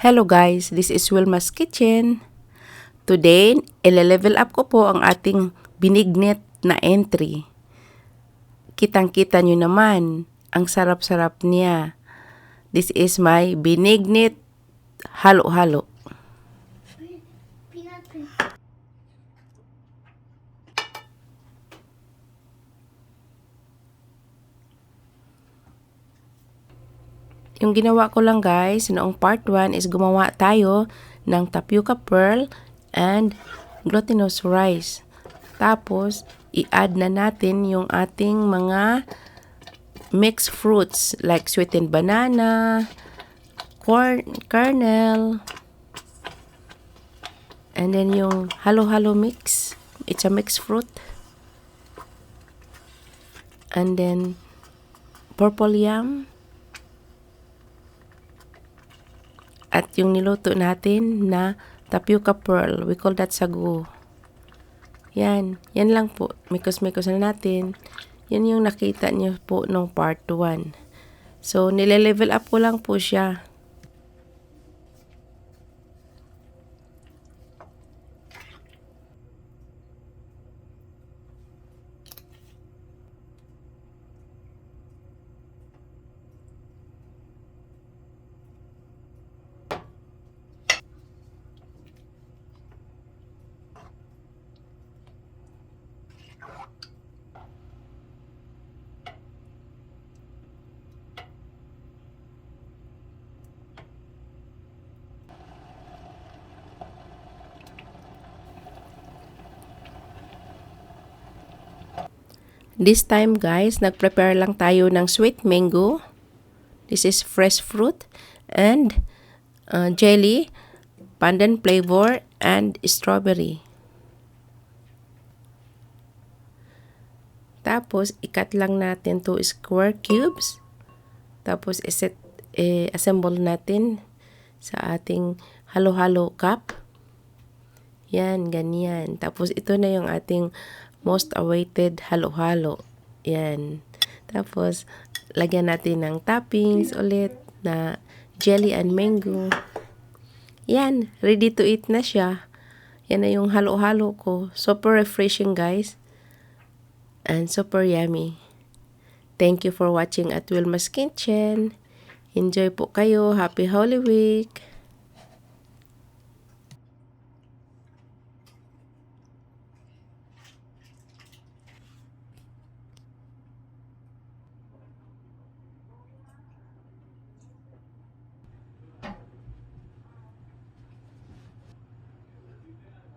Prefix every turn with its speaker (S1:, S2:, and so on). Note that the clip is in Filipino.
S1: Hello guys, this is Wilma's Kitchen. Today, ile-level up ko po ang ating binignit na entry. Kitang-kita nyo naman, ang sarap-sarap niya. This is my binignit halo-halo. Yung ginawa ko lang guys, noong part 1 is gumawa tayo ng tapioca pearl and glutinous rice. Tapos, i-add na natin yung ating mga mixed fruits like sweetened banana, kernel, and then yung halo-halo mix. It's a mixed fruit. And then, purple yam. At yung niluto natin na tapioca pearl, we call that sagu. Yan lang po. Mikos-mikos na natin. Yan yung nakita niyo po nung part 1. So, nile-level up ko lang po siya. This time guys, nag-prepare lang tayo ng sweet mango. This is fresh fruit and jelly, pandan flavor, and strawberry. Tapos, ikat lang natin to square cubes. Tapos, assemble natin sa ating halo-halo cup. Yan, ganyan. Tapos, ito na yung ating most awaited halo-halo. Yan. Tapos, lagyan natin ng toppings ulit na jelly and mango. Yan, ready to eat na siya. Yan na yung halo-halo ko. Super refreshing guys. And super yummy. Thank you for watching at Wilma's Kitchen. Enjoy po kayo. Happy Holy Week!